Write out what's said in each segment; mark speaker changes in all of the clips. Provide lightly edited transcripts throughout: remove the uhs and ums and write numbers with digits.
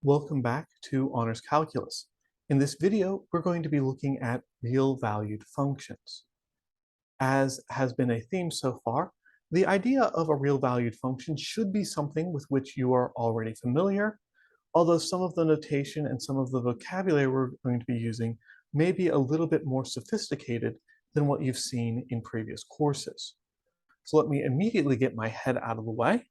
Speaker 1: Welcome back to Honors Calculus. In this video, we're going to be looking at real-valued functions. As has been a theme so far, the idea of a real-valued function should be something with which you are already familiar, although some of the notation and some of the vocabulary we're going to be using may be a little bit more sophisticated than what you've seen in previous courses. So let me immediately get my head out of the way.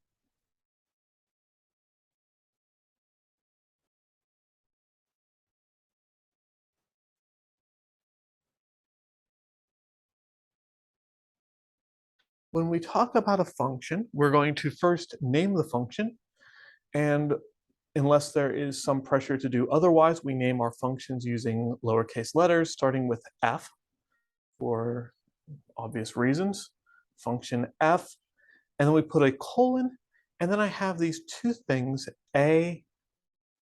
Speaker 1: When we talk about a function, we're going to first name the function, and unless there is some pressure to do otherwise, we name our functions using lowercase letters, starting with f for obvious reasons, function f, and then we put a colon, and then I have these two things, a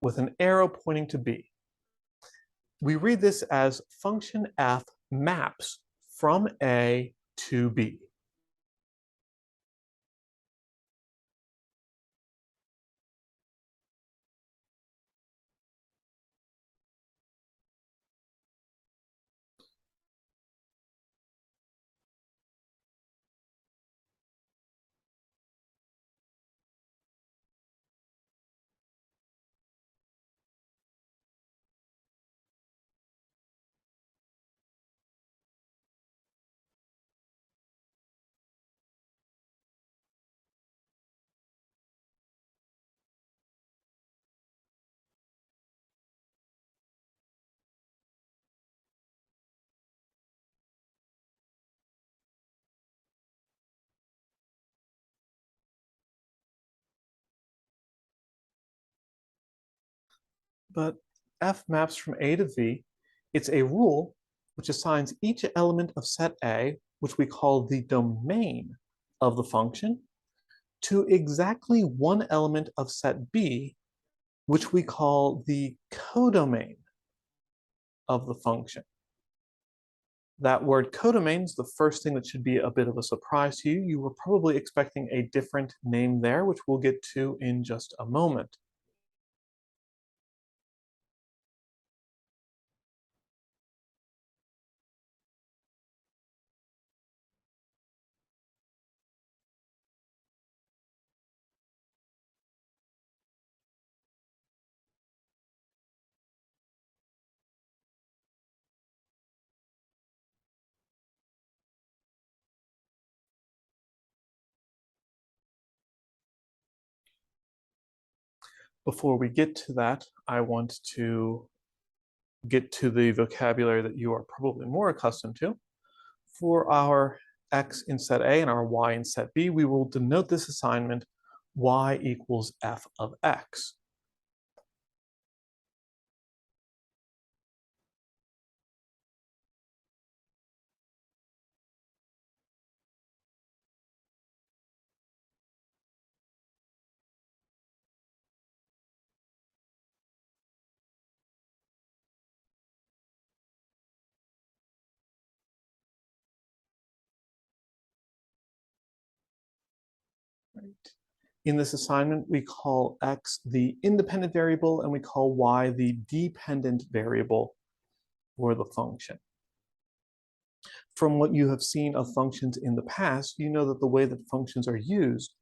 Speaker 1: with an arrow pointing to b. We read this as function f maps from a to b. But f maps from A to V. It's a rule which assigns each element of set A, which we call the domain of the function, to exactly one element of set B, which we call the codomain of the function. That word codomain is the first thing that should be a bit of a surprise to you. You were probably expecting a different name there, which we'll get to in just a moment. Before we get to that, I want to get to the vocabulary that you are probably more accustomed to. For our x in set A and our y in set B, we will denote this assignment y equals f of x. Right. In this assignment, we call x the independent variable and we call y the dependent variable for the function. From what you have seen of functions in the past, you know that the way that functions are used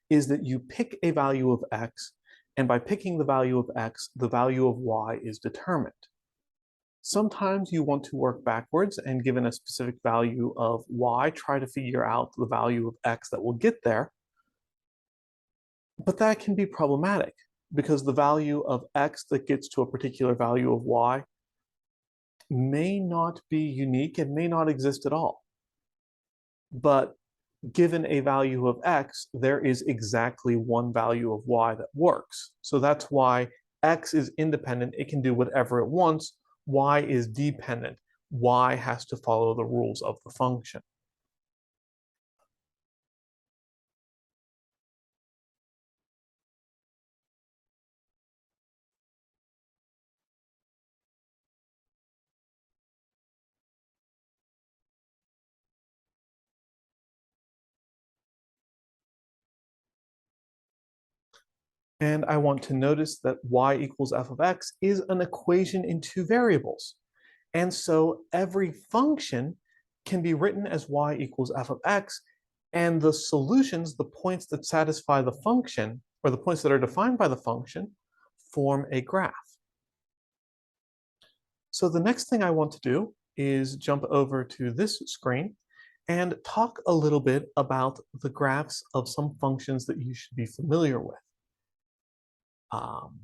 Speaker 1: is that you pick a value of x, and by picking the value of x, the value of y is determined. Sometimes you want to work backwards and given a specific value of y, try to figure out the value of x that will get there. But that can be problematic because the value of x that gets to a particular value of y may not be unique and may not exist at all. But given a value of x, there is exactly one value of y that works. So that's why x is independent. It can do whatever it wants. Y is dependent. Y has to follow the rules of the function. And I want to notice that y equals f of x is an equation in two variables. And so every function can be written as y equals f of x, and the solutions, the points that satisfy the function, or the points that are defined by the function, form a graph. So the next thing I want to do is jump over to this screen and talk a little bit about the graphs of some functions that you should be familiar with. Um,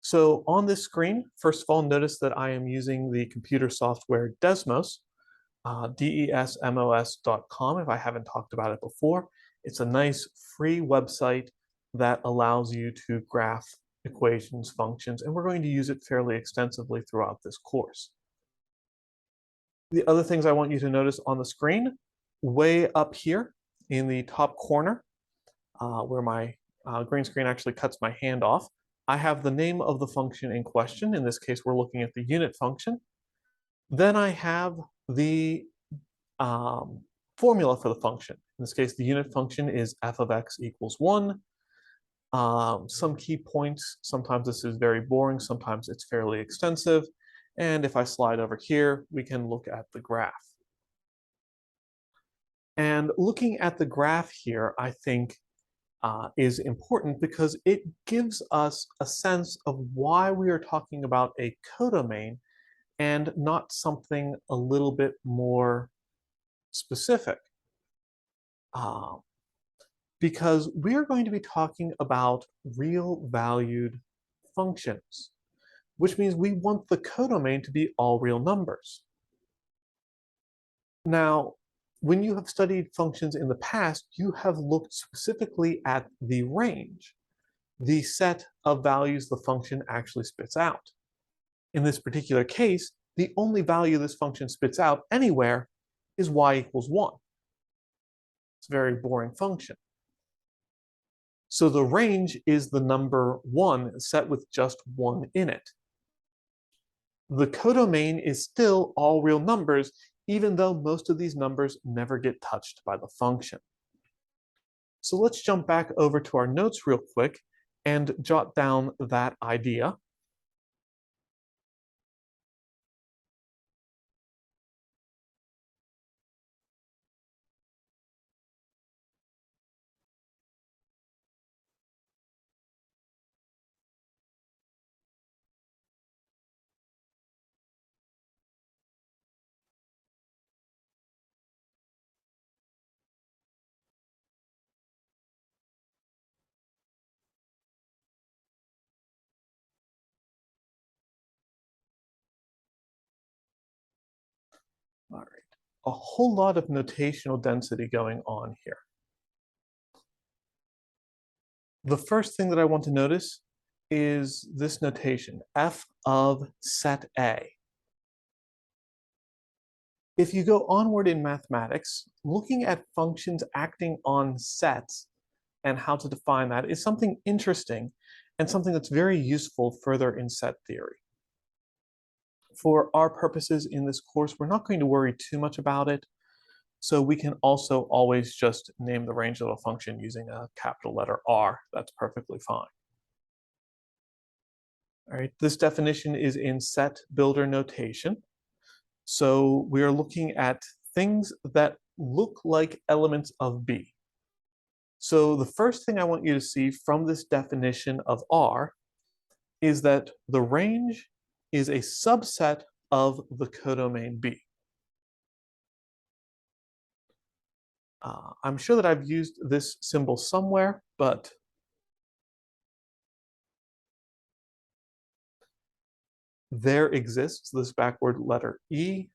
Speaker 1: so on this screen, first of all, notice that I am using the computer software Desmos, desmos.com if I haven't talked about it before. It's a nice free website that allows you to graph equations, functions, and we're going to use it fairly extensively throughout this course. The other things I want you to notice on the screen, way up here in the top corner, where my green screen actually cuts my hand off, I have the name of the function in question. In this case, we're looking at the unit function. Then I have the formula for the function. In this case, the unit function is f of x equals 1. Some key points, sometimes this is very boring, sometimes it's fairly extensive. And if I slide over here, we can look at the graph. And looking at the graph here, I think is important because it gives us a sense of why we are talking about a codomain and not something a little bit more specific. Because we're going to be talking about real valued functions, which means we want the codomain to be all real numbers. Now, when you have studied functions in the past, you have looked specifically at the range, the set of values the function actually spits out. In this particular case, the only value this function spits out anywhere is y equals 1. It's a very boring function. So the range is the number 1 set with just 1 in it. The codomain is still all real numbers, even though most of these numbers never get touched by the function. So let's jump back over to our notes real quick and jot down that idea. All right, a whole lot of notational density going on here. The first thing that I want to notice is this notation, f of set A. If you go onward in mathematics, looking at functions acting on sets and how to define that is something interesting and something that's very useful further in set theory. For our purposes in this course, we're not going to worry too much about it, so we can also always just name the range of a function using a capital letter R. That's perfectly fine. All right, this definition is in set builder notation. So we are looking at things that look like elements of B. So the first thing I want you to see from this definition of R is that the range is a subset of the codomain B. I'm sure that I've used this symbol somewhere, but there exists this backward letter E,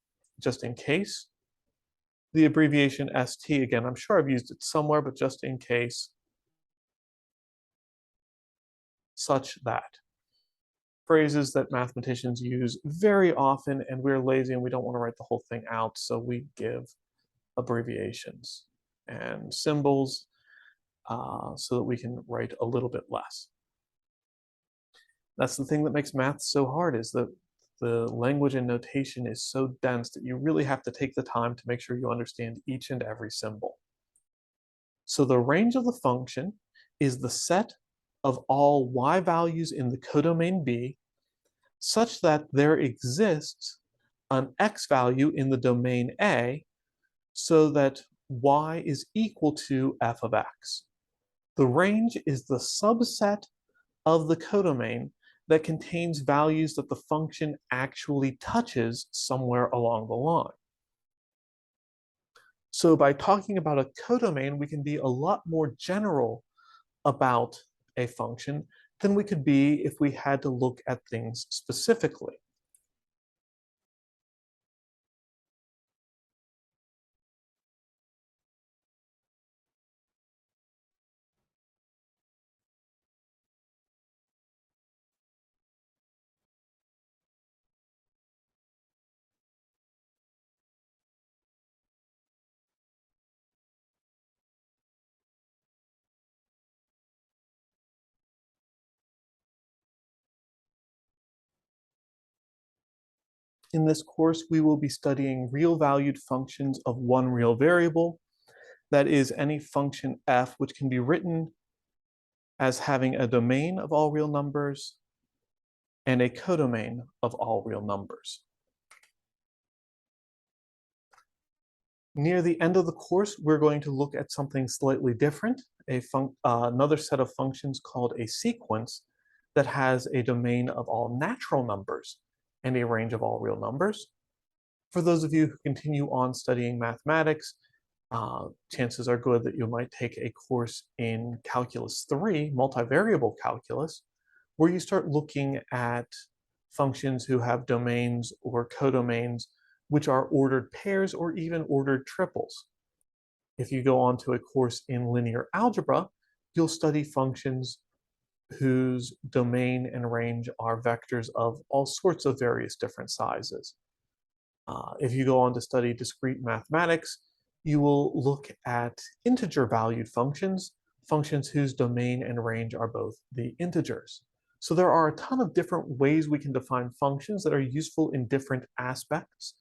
Speaker 1: just in case. The abbreviation ST, again, I'm sure I've used it somewhere, but just in case, such that. Phrases that mathematicians use very often, and we're lazy and we don't want to write the whole thing out, so we give abbreviations and symbols so that we can write a little bit less. That's the thing that makes math so hard, is that the language and notation is so dense that you really have to take the time to make sure you understand each and every symbol. So the range of the function is the set of all y values in the codomain B such that there exists an x value in the domain A so that y is equal to f of x. The range is the subset of the codomain that contains values that the function actually touches somewhere along the line. So by talking about a codomain, we can be a lot more general about a function than we could be if we had to look at things specifically. In this course, we will be studying real valued functions of one real variable, that is any function f which can be written as having a domain of all real numbers and a codomain of all real numbers. Near the end of the course, we're going to look at something slightly different, another set of functions called a sequence that has a domain of all natural numbers and a range of all real numbers. For those of you who continue on studying mathematics, chances are good that you might take a course in Calculus 3, multivariable calculus, where you start looking at functions who have domains or codomains which are ordered pairs or even ordered triples. If you go on to a course in linear algebra, you'll study functions whose domain and range are vectors of all sorts of various different sizes. If you go on to study discrete mathematics, you will look at integer valued functions, functions whose domain and range are both the integers. So there are a ton of different ways we can define functions that are useful in different aspects.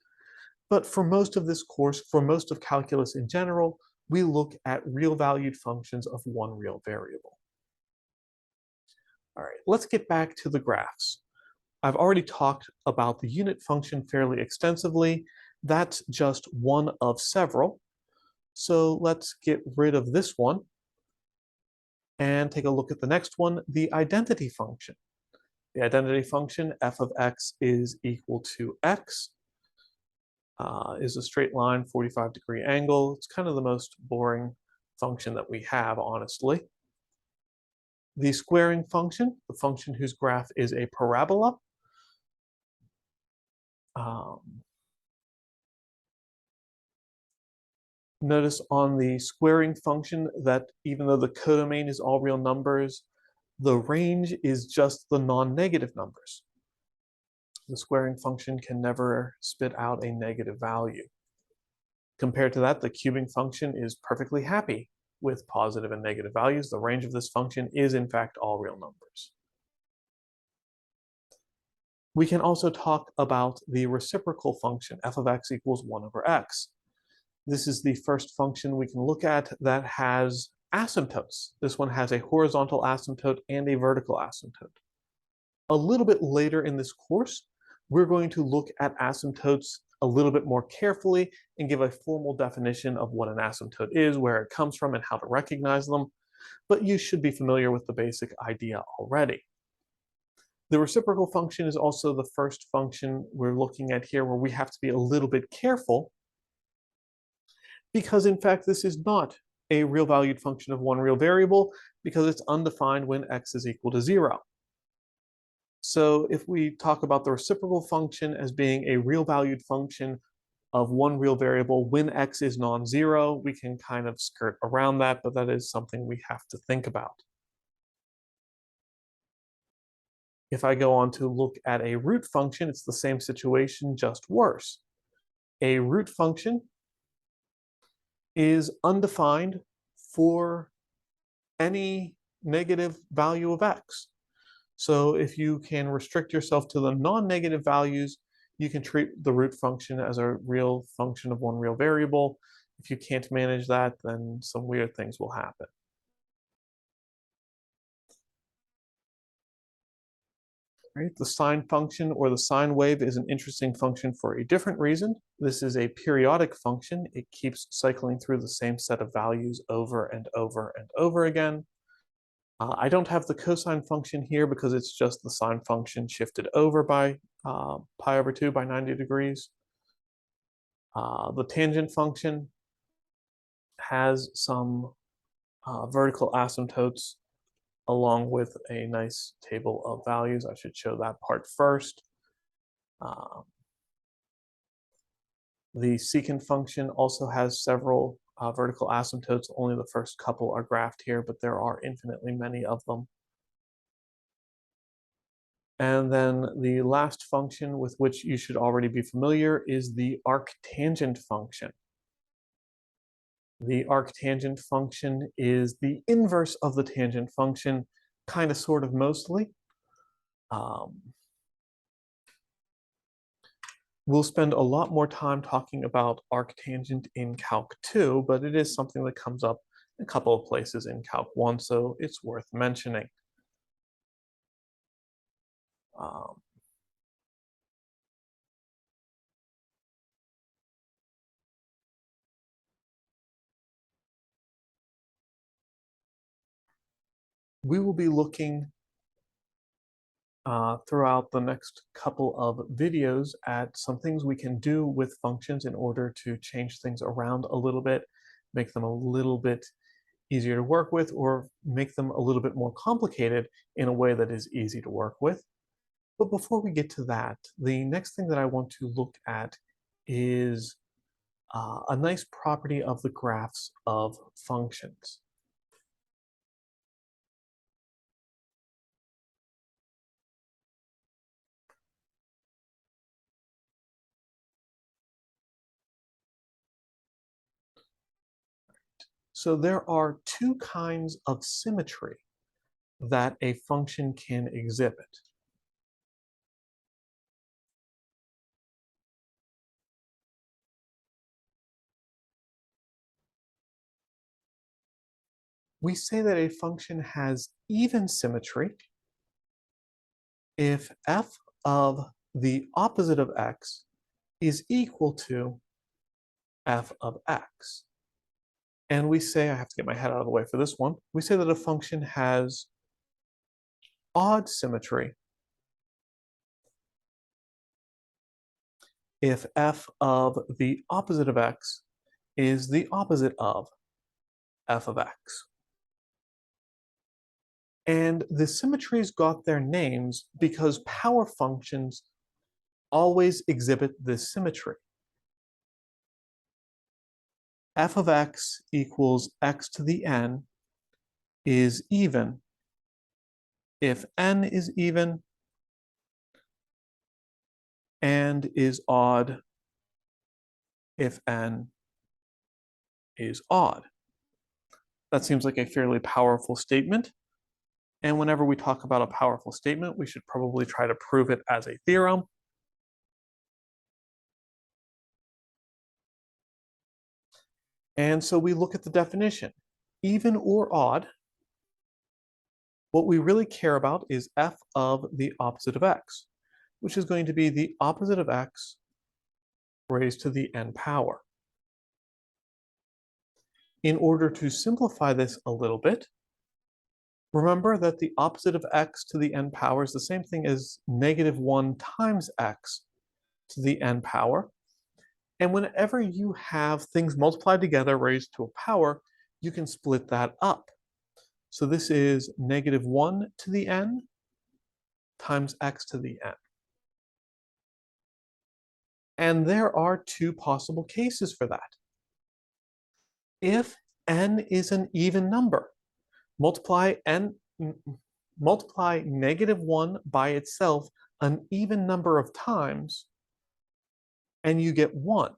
Speaker 1: But for most of this course, for most of calculus in general, we look at real valued functions of one real variable. All right, let's get back to the graphs. I've already talked about the unit function fairly extensively. That's just one of several. So let's get rid of this one and take a look at the next one, the identity function. The identity function, f of x is equal to x, is a straight line, 45-degree angle. It's kind of the most boring function that we have, honestly. The squaring function, the function whose graph is a parabola. Notice on the squaring function that even though the codomain is all real numbers, the range is just the non-negative numbers. The squaring function can never spit out a negative value. Compared to that, the cubing function is perfectly happy with positive and negative values. The range of this function is in fact all real numbers. We can also talk about the reciprocal function, f of x equals 1 over x. This is the first function we can look at that has asymptotes. This one has a horizontal asymptote and a vertical asymptote. A little bit later in this course, we're going to look at asymptotes a little bit more carefully and give a formal definition of what an asymptote is, where it comes from, and how to recognize them. But you should be familiar with the basic idea already. The reciprocal function is also the first function we're looking at here where we have to be a little bit careful, because in fact this is not a real valued function of one real variable because it's undefined when x is equal to 0. So if we talk about the reciprocal function as being a real valued function of one real variable when x is non-zero, we can kind of skirt around that, but that is something we have to think about. If I go on to look at a root function, it's the same situation, just worse. A root function is undefined for any negative value of x. So if you can restrict yourself to the non-negative values, you can treat the root function as a real function of one real variable. If you can't manage that, then some weird things will happen. Right? The sine function or the sine wave is an interesting function for a different reason. This is a periodic function. It keeps cycling through the same set of values over and over and over again. I don't have the cosine function here because it's just the sine function shifted over by pi over 2 by 90 degrees. The tangent function has some vertical asymptotes along with a nice table of values. I should show that part first. The secant function also has several vertical asymptotes. Only the first couple are graphed here, but there are infinitely many of them. And then the last function with which you should already be familiar is the arctangent function. The arctangent function is the inverse of the tangent function, kind of, sort of, mostly. We'll spend a lot more time talking about arctangent in Calc 2, but it is something that comes up a couple of places in Calc 1, so it's worth mentioning. We will be looking throughout the next couple of videos at some things we can do with functions in order to change things around a little bit, make them a little bit easier to work with, or make them a little bit more complicated in a way that is easy to work with. But before we get to that, the next thing that I want to look at is a nice property of the graphs of functions. So there are two kinds of symmetry that a function can exhibit. We say that a function has even symmetry if f of the opposite of x is equal to f of x. And we say, I have to get my head out of the way for this one, we say that a function has odd symmetry if f of the opposite of x is the opposite of f of x. And the symmetries got their names because power functions always exhibit this symmetry. F of x equals x to the n is even if n is even and is odd if n is odd. That seems like a fairly powerful statement. And whenever we talk about a powerful statement, we should probably try to prove it as a theorem. And so we look at the definition. Even or odd, what we really care about is f of the opposite of x, which is going to be the opposite of x raised to the n power. In order to simplify this a little bit, remember that the opposite of x to the n power is the same thing as -1 times x to the n power. And whenever you have things multiplied together raised to a power, you can split that up. So this is -1 to the n times x to the n. And there are two possible cases for that. If n is an even number, multiply -1 by itself an even number of times, and you get 1.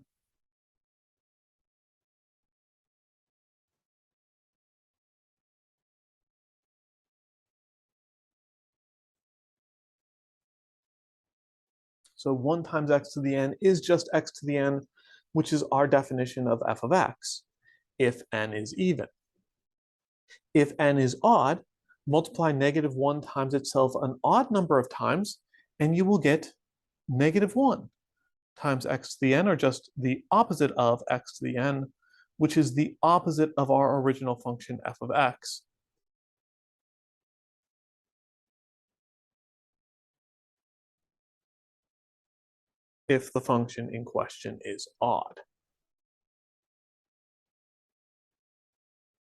Speaker 1: So 1 times x to the n is just x to the n, which is our definition of f of x, if n is even. If n is odd, multiply -1 times itself an odd number of times, and you will get -1 times x to the n, or just the opposite of x to the n, which is the opposite of our original function f of x. If the function in question is odd.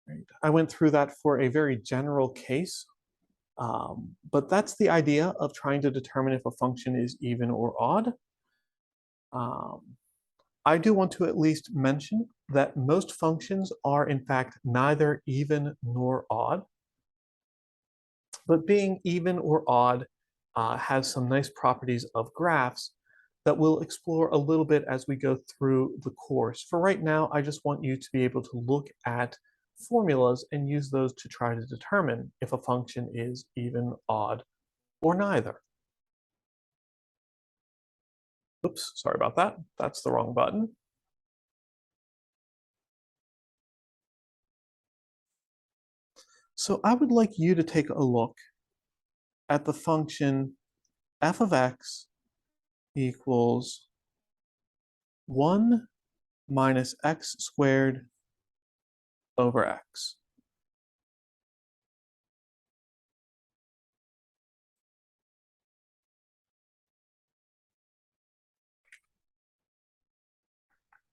Speaker 1: Right. I went through that for a very general case, but that's the idea of trying to determine if a function is even or odd. Um, I do want to at least mention that most functions are in fact neither even nor odd, but being even or odd has some nice properties of graphs that we'll explore a little bit as we go through the course. For right now, I just want you to be able to look at formulas and use those to try to determine if a function is even, odd, or neither. Oops, sorry about that. That's the wrong button. So I would like you to take a look at the function f of x equals 1 minus x squared over x.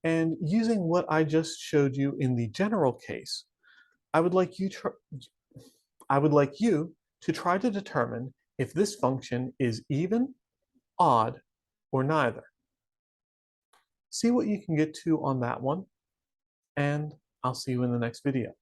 Speaker 1: And using what I just showed you in the general case, I would like you to try to determine if this function is even, odd, or neither. See what you can get to on that one, and I'll see you in the next video.